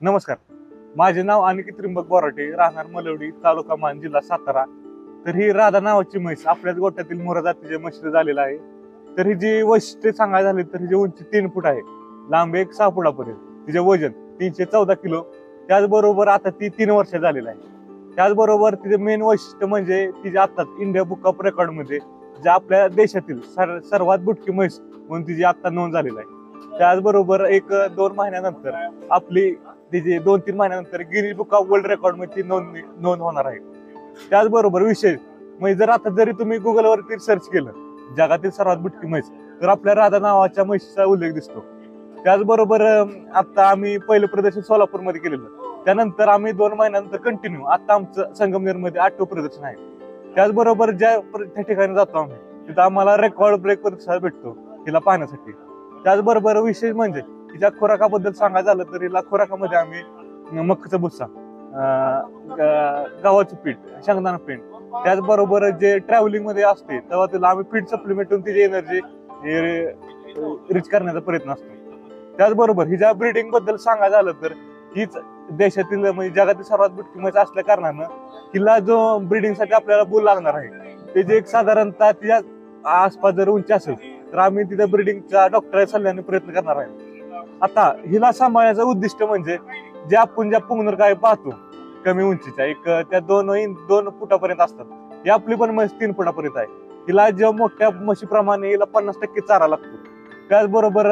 नमस्कार. माझे नाव अनिकेत त्रिंबक बोराटे, राहणार मलवडी, तालुका मान, जिल्हा सातारा. तर ही राधा नावाची म्हैस आपल्याच गोट्यातील मोरा जातीच्या म्हशीचं झालेलं आहे. तर ही जी वैशिष्ट्य सांगायला झाली तर हिची उंची 3 फूट आहे, लांब 6 फुटापर्यंत. तिचे वजन 314 किलो. त्याचबरोबर आता ती 3 वर्ष झालेली आहे. त्याचबरोबर तिचे मेन वैशिष्ट्य म्हणजे तिचे आता इंडिया बुक ऑफ रेकॉर्ड मध्ये ज्या आपल्या देशातील सर्वात बुटकी म्हैस म्हणून तिची आता नोंद झालेली आहे. त्याचबरोबर 1-2 महिन्यानंतर आपली तिची 2-3 महिन्यानंतर Guinness book of world record मध्ये नोंद होणार आहे. त्याचबरोबर विशेष म्हणजे जर आता जरी तुम्ही गुगलवरती सर्च केलं जगातील सर्वात बुटकी म्हैस तर आपल्या राधा नावाच्या म्हशीचा उल्लेख दिसतो. त्याचबरोबर आता आम्ही पहिलं प्रदर्शन सोलापूरमध्ये केलेलं, त्यानंतर आम्ही 2 महिन्यानंतर कंटिन्यू आता आमचं संगमनेरमध्ये 8वं प्रदर्शन आहे. त्याचबरोबर त्या ठिकाणी जातो आम्ही तिथं आम्हाला रेकॉर्ड ब्रेक प्रतिसाद भेटतो हिला पाहण्यासाठी. त्याचबरोबर विशेष म्हणजे तिच्या खुराकाबद्दल सांगायचं झालं तर हिला खुराकामध्ये आम्ही मक्काचा भुस्सा, गव्हाचं पीठ, शेंगदाणा पीठ, त्याचबरोबर जे ट्रॅव्हलिंग मध्ये असते तेव्हा तिला आम्ही फीड सप्लिमेंटून तिची एनर्जी रिच करण्याचा प्रयत्न असतो. त्याचबरोबर हिच्या ब्रीडिंग बद्दल सांगायचं झालं तर हीच देशातील म्हणजे जगातील सर्वात बुटकी म्हैस असल्या कारणानं हिला जो ब्रीडिंग साठी आपल्याला बुल लागणार आहे त्याची एक साधारणतः तिच्या आसपास जर उंची असेल तर आम्ही तिच्या ब्रीडिंगच्या डॉक्टर सल्ल्याने प्रयत्न करणार आहे. आता हिला सांभाळण्याचं उद्दिष्ट म्हणजे जे आपण ज्या पुंगनर गाय पाहतो कमी उंचीच्या त्या 2 फुटापर्यंत असतात, ही आपली पण म्हैस 3 फुटापर्यंत आहे. हिला जेव्हा मोठ्या म्हशीप्रमाणे हिला 50% चारा लागतो. त्याचबरोबर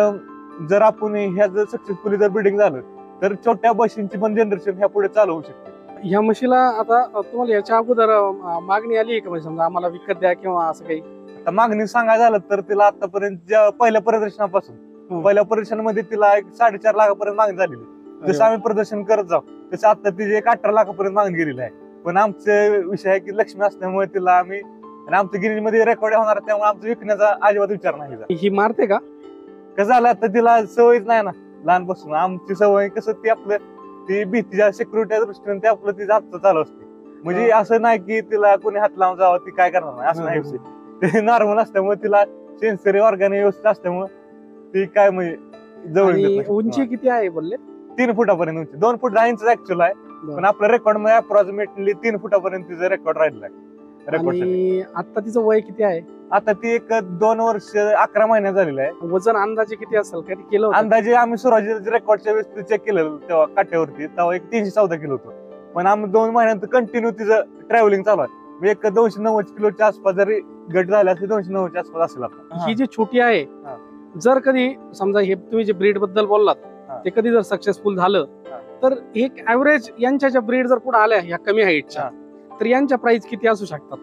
जर आपण ह्या जर सक्सेसफुली जर ब्रीडिंग झालं तर छोट्या म्हशींची पण जनरेशन ह्या पुढे चालू होऊ शकते. ह्या म्हशीला आता तुम्हाला याच्या अगोदर मागणी आली आहे का, म्हणजे समजा आम्हाला विकत द्या किंवा असं काही? आता मागणी सांगायचं झालं तर तिला आतापर्यंत पहिल्या प्रदर्शनापासून पहिल्या प्रदर्शनामध्ये तिला 4.5 लाखापर्यंत मागणी झालेली. जसं आम्ही प्रदर्शन करत जाऊ तसं आता तिची 18 लाखापर्यंत मागणी गेलेली आहे. पण आमचे विषय आहे की लक्ष्मी असल्यामुळे तिला आम्ही आणि आमचं गिरीमध्ये रेकॉर्ड होणार त्यामुळे आमचं विकण्याचा अजिबात विचार नाही. ही मारते का? कसं झालं आता तिला सवयच नाही ना लहानपासून. आमची सवय कसं ती आपलं ती भीतीच्या सिक्युरिटीच्या दृष्टीने ते आपलं तिचं हात चालू असते. म्हणजे असं नाही की तिला कोणी हात लावून जावं ती काय करणार नाही असं नाही विषय. ते नॉर्मल असल्यामुळे तिला सेन्सरी ऑर्गन व्यवस्थित असल्यामुळे ती काय म्हणजे जवळ. उंची किती आहे बोलले? 3 फुटापर्यंत उंची. 2 फूट 10 इंच ऍक्च्युअल आहे, पण आपल्या रेकॉर्ड मध्ये अप्रॉक्सिमेटली 3 फुटापर्यंत तिचं रेकॉर्ड राहिलेलं आहे. आणि आता तिचं वय किती आहे? आता ती 2 वर्ष 11 महिन्यात झालेलं आहे. वजन अंदाजे किती असेल, कधी केलं होतं? अंदाजे आम्ही सुरुवातीच्या रेकॉर्डच्या वेळेस चेक केलेलं तेव्हा काट्यावरती तेव्हा 314 किलो होतो. पण आम्ही 2 महिन्यानंतर कंटिन्यू तिचं ट्रॅव्हलिंग चालू आहे. 290 किलोच्या आसपास जरी गट झाले असते 290च्या आसपास असेल. आता ही जी छोटी आहे जर कधी समजा हे तुम्ही जे ब्रीड बद्दल बोललात ते कधी जर सक्सेसफुल झालं तर एक ऍव्हरेज यांच्या ज्या ब्रीड जर पुढे आल्या ह्या कमी हाईटच्या तर यांच्या प्राइस किती असू शकतात?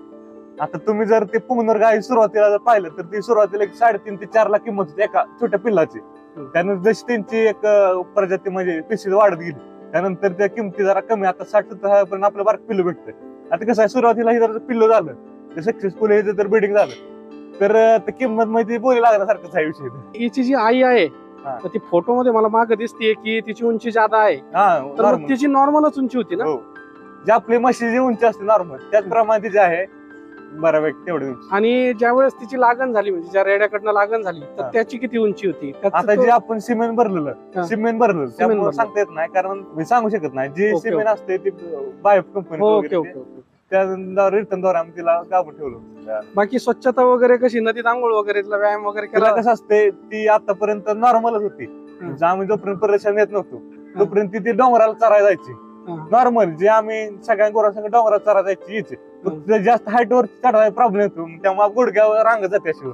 आता तुम्ही जर ते पुंगनर गाय सुरुवातीला जर पाहिलं तर ती सुरुवातीला 3.5 ते 4 लाख किंमत होती एका छोट्या पिल्लाची. त्यानंतर जशी त्यांची एक प्रजाती म्हणजे पिशी वाढत गेली त्यानंतर त्या किमती जरा कमी, आता 60-70 पर्यंत आपलं बारक पिल्लू भेटतं. आता कसं आहे सुरुवातीला हे जर पिल्लू झालं ते सक्सेसफुल हे जर ब्रीडिंग झालं तर किंमत मध्ये बोली लागण्यासारखंच आहे विषय. हिची जी आई आहे तर ती फोटो मध्ये मला मागे दिसते की तिची उंची जादा आहे, तर तिची नॉर्मलच उंची होती ना? जी आपली म्हशीची उंची असते नॉर्मल त्याचप्रमाणे तिची आहे बऱ्यापैकी तेवढी उंची. आणि ज्या वेळेस तिची लागण झाली म्हणजे ज्या रेड्याकडनं लागण झाली तर त्याची किती उंची होती? आता जे आपण सिमेंट भरलेलं त्यामुळे सांगता येत नाही, कारण मी सांगू शकत नाही. जे सिमेंट असते ते बायो कंपनी त्याद्वारे आम्ही तिला गाभून ठेवलं. बाकी स्वच्छता वगैरे कशी, नदीत आंघोळ वगैरे तिला व्यायाम वगैरे केला? कसं असते ती आतापर्यंत नॉर्मलच होती. आम्ही जोपर्यंत प्रदर्शन येत नव्हतो तोपर्यंत ती डोंगराला चरायला जायची नॉर्मल. जे आम्ही सगळ्या गोरांसंग डोंगराला चरायला जायची हीच जास्त हाईट वर चढायला प्रॉब्लेम येतो त्यामुळे गुडघ्यावर रांग जाते अशी.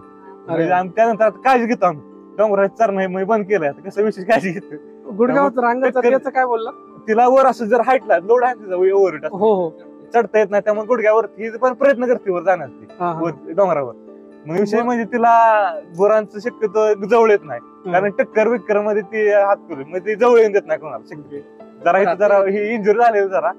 आम्ही त्यानंतर आता काळजी घेतो आम्ही डोंगराची चरणं बंद केलंय. आता कसं विशेष काळजी घेतो. गुडघ्यावर रांगाचं काय बोलला? तिला वर असं जर हाईटला लोड आहे तिचा ओव्हर हो चढता येत नाही त्यामुळे गुडघ्यावर ही पण प्रयत्न करते वर जाण्याची डोंगरावर. मग विषय म्हणजे तिला गुरांचं शक्यतो जवळ येत नाही, कारण टक्कर विक्कर मध्ये ती हात करू म्हणजे ती जवळ येऊन देत नाही कोणाला शक्य. जरा ही इंजुरी झालेली जरा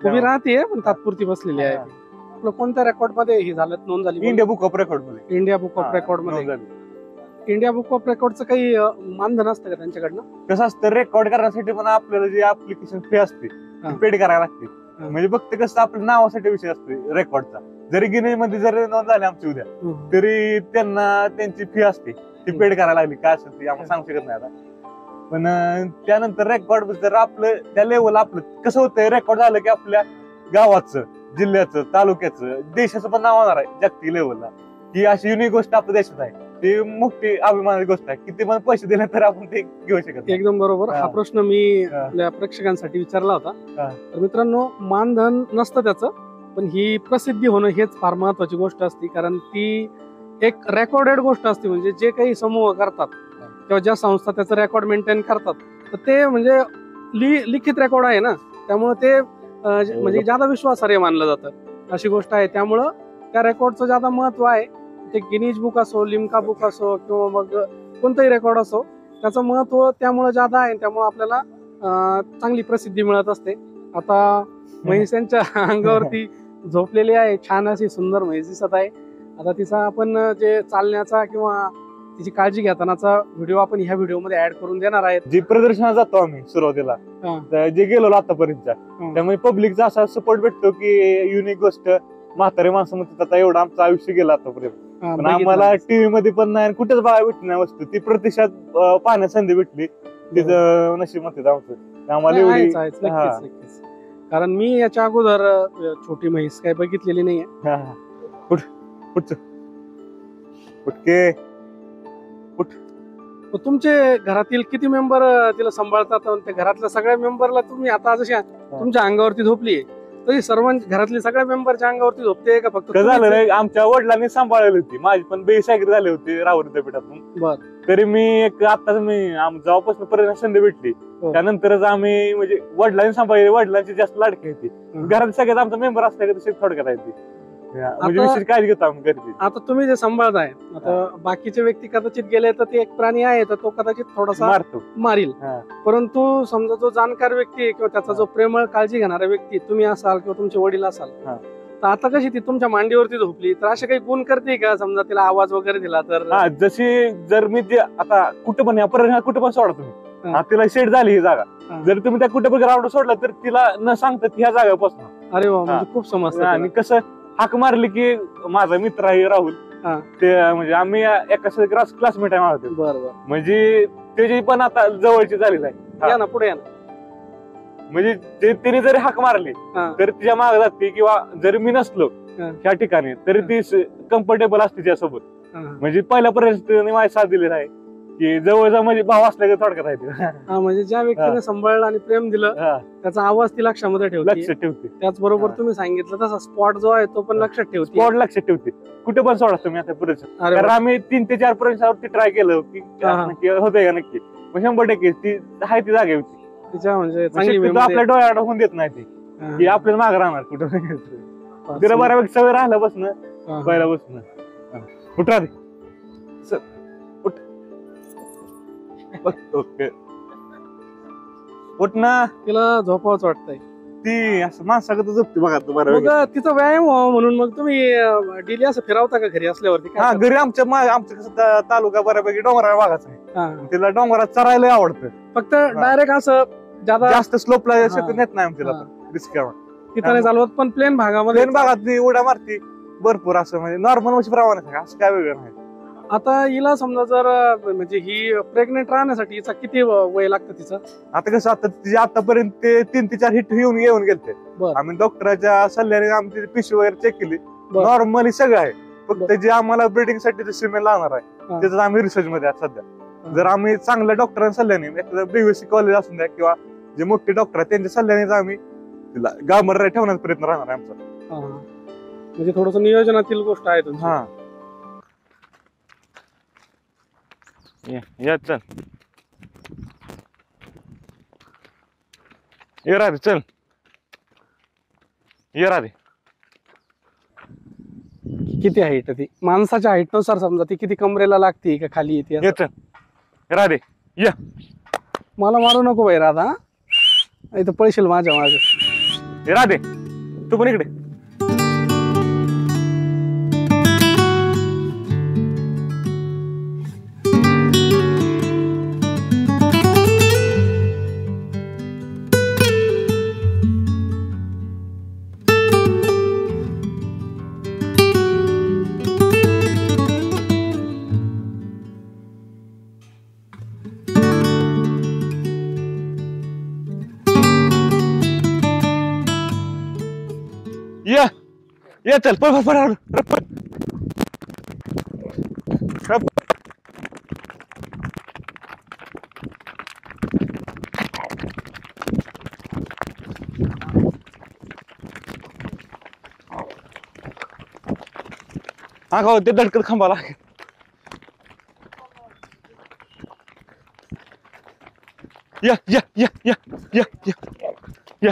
उभी राहते पण तात्पुरती बसलेली आहे. आपलं कोणत्या रेकॉर्ड मध्ये ही झालं नोंद झाली? इंडिया बुक ऑफ रेकॉर्ड मध्ये. इंडिया बुक ऑफ रेकॉर्ड मध्ये. इंडिया बुक ऑफ रेकॉर्डचं काही मानधन असतं का त्यांच्याकडनं? कसं असतं रेकॉर्ड करण्यासाठी पण आपल्याला जी ऍप्लिकेशन फी असते ती पेड करायला लागते. म्हणजे फक्त कसं आपल्या नावासाठी विषय असतो रेकॉर्डचा. जरी गिनी मध्ये जरी नोंद झाली आमची उद्या तरी त्यांना त्यांची फी असते ती पेड करायला लागली. काय असेल ती आम्हाला सांगू शकत नाही आता. पण त्यानंतर रेकॉर्ड जर आपलं त्या लेवल आपलं कसं होतंय, रेकॉर्ड झालं की आपल्या गावाचं, जिल्ह्याचं, तालुक्याचं, देशाचं पण नाव होणार आहे जागतिक लेवलला. ही अशी युनिक गोष्ट आपल्या देशात आहे, ती मोठी अभिमानाची गोष्ट आहे. किती पण पैसे दिले तर आपण ते घेऊ शकत नाही. एकदम बरोबर. हा प्रश्न मी आपल्या प्रेक्षकांसाठी विचारला होता. तर मित्रांनो, मानधन नसतं त्याचं, पण ही प्रसिद्धी होणं हेच फार महत्वाची गोष्ट असते. कारण ती एक रेकॉर्डेड गोष्ट असते. म्हणजे जे काही समूह करतात किंवा ज्या संस्था त्याचं रेकॉर्ड मेंटेन करतात, तर ते म्हणजे लिखित रेकॉर्ड आहे ना, त्यामुळे ते म्हणजे ज्यादा विश्वासार्ह मानलं जातं, अशी गोष्ट आहे. त्यामुळं त्या रेकॉर्डचं ज्यादा महत्व आहे. ते गिनीज बुक असो, लिम्का बुक असो किंवा मग कोणतंही रेकॉर्ड असो, त्याचं महत्व त्यामुळे ज्यादा आहे. त्यामुळे आपल्याला चांगली प्रसिद्धी मिळत असते. आता म्हैस यांच्या अंगावरती झोपलेली आहे, छान अशी सुंदर म्हैस दिसत आहे. आता तिचा आपण जे चालण्याचा किंवा तिची काळजी घेतानाचा व्हिडिओ आपण ह्या व्हिडिओ मध्ये ऍड करून देणार आहेत. जी प्रदर्शनात जातो आम्ही सुरुवातीला जे गेलो आतापर्यंतच्या, त्यामुळे पब्लिकचा असा सपोर्ट भेटतो की युनिक गोष्ट. म्हातारे माणसं म्हणतात आता एवढं आमचं आयुष्य गेलं आतापर्यंत, पण आम्हाला टीव्ही मध्ये पण नाही, कुठेच बघायला भेटली नाही वस्तू. ती प्रत्यक्षात पाहण्यास संधी भेटली, तिचं नशीब म्हणतात आमचं. आम्हाला एवढी नक्कीच. कारण मी याच्या अगोदर छोटी म्हैस काय बघितलेली नाहीये. तुमचे घरातील किती मेंबर तिला सांभाळतात? त्या घरातल्या सगळ्या मेंबरला तुम्ही आता जशी तुमच्या अंगावरती झोपली तरी सर्वांच्या घरातल्या सगळ्या मेंबरच्या अंगावरती झोपते का फक्त? झालं नाही, आमच्या वडिलांनी सांभाळलेली होती. माझी पण बेसागरी झाली होती राहुल विद्यापीठातून. बर. तरी मी एक आताच मी जेव्हापासून पर्यंत संधी भेटली त्यानंतरच आम्ही म्हणजे वडिलांनी सांभाळले. वडिलांची जास्त लाडकी होती. घरात सगळ्यात आमचा मेंबर असल्या का तशी थोडक्यात आहे ती, म्हणजे विशेष काळजी घेतो आम्ही घरची. आता तुम्ही जे सांभाळताय, आता बाकीचे व्यक्ती कदाचित गेले तर ते एक प्राणी आहे तर तो कदाचित थोडासा मारील, परंतु समजा जो जाणकार व्यक्ती किंवा त्याचा जो प्रेमळ काळजी घेणारा व्यक्ती तुम्ही असाल किंवा तुमचे वडील असाल, तर आता कशी ती तुमच्या मांडीवरती झोपली तर असे काही गुण करते का? समजा तिला आवाज वगैरे दिला तर? जशी जर मी ते आता कुठं पण कुठं पण सोडा तुम्ही, तिला शेड झाली ही जागा, जर तुम्ही त्या कुठं पण ग्राउंड सोडला तर तिला न सांगता ह्या जागेपासून. अरे वा, म्हणजे खूप समजतं. आणि कसं हाक मारली की माझा मित्र आहे राहुल, ते म्हणजे आम्ही एका क्लासमेट आहे माझा. बरोबर. म्हणजे त्याची पण आता जवळची झालेली आहे. या ना पुढे या ना. म्हणजे तिने जरी हाक मारली तर तिच्या मागे जाते, किंवा जरी मी नसलो ह्या ठिकाणी तरी ती कम्फर्टेबल असते तिच्यासोबत. म्हणजे पहिल्यापर्यंत माझी साथ दिलेली आहे की जवळचा म्हणजे भाव असल्या थोडक्यात आहे. म्हणजे ज्या व्यक्तीने सांभाळलं आणि प्रेम दिलं त्याचा आवाज ती लक्षामध्ये ठेवते. त्याचबरोबर तुम्ही सांगितलं तसा स्पॉट जो आहे तो पण लक्षात ठेवते. स्पॉट लक्षात ठेवते, कुठे पण सोडा तुम्ही आता पुढे. कारण आम्ही 3 ते 4 पर्यंत ट्राय केलं की होतंय का नक्की, 100% ती आहे ती जागे होती. तिच्या म्हणजे आपल्या डोळ्याला होऊन देत नाही ती, की आपल्याला मागे राहणार कुठं. तिला बऱ्यापैकी सवय राहिला बसणं, पहिला बसणं. कुठं राहते ओके उठ ना, तिला झोपावच वाटतंय. ती असं माणसाकडे झोपते बघा. मग तिचा व्यायाम व्हावा म्हणून मग तुम्ही डेली असं फिरवता का घरी असल्यावरती? हा, घरी आमचं कसं तालुका बऱ्यापैकी डोंगराळ भागाचा आहे, तिला डोंगरात चरायला आवडतं. फक्त डायरेक्ट असं जास्त स्लोपला नेत नाही आमच्याला, रिस्क तिथं नाही चालवत. पण प्लेन भागामध्ये उड्या मारती भरपूर, असं म्हणजे नॉर्मल वर्षी प्रमाणे, असं काय वेगळं नाही. आता हिला समजा जर म्हणजे ही प्रेग्नेंट राहण्यासाठी हिचा किती वय लागतं तिचं? आता कसं आता तिचे आतापर्यंत 3 ते 4 हिट येऊन गेलते. आम्ही डॉक्टरच्या सल्ल्याने आमची पिशवी वगैरे चेक केली, नॉर्मली सगळं आहे. फक्त जे आम्हाला ब्रिडिंग साठी सिमेंट लागणार आहे त्याचं आम्ही रिसर्च मध्ये आहे सध्या. जर आम्ही चांगल्या डॉक्टरांच्या सल्ल्याने, बीवीसी कॉलेज असून द्या किंवा जे मोठे डॉक्टर आहेत त्यांच्या सल्ल्याने आम्ही तिला गाभण ठेवण्याचा प्रयत्न राहणार आहे आमचा. म्हणजे थोडस नियोजनातील गोष्ट आहे तुमची. हा, या चल ये राधे, चल ये राधे. किती हाईट ती माणसाच्या हाईट नुसार समजा ती किती कमरेला लागते का खाली येते? ये चल राधे या. मला मारू नको बाई राधा, इथं पळशील माझ्या मागे. राधे तू पण इकडे. या या चल पळ पळ पळ हा का ते धडकत खांबाला या या या या या या या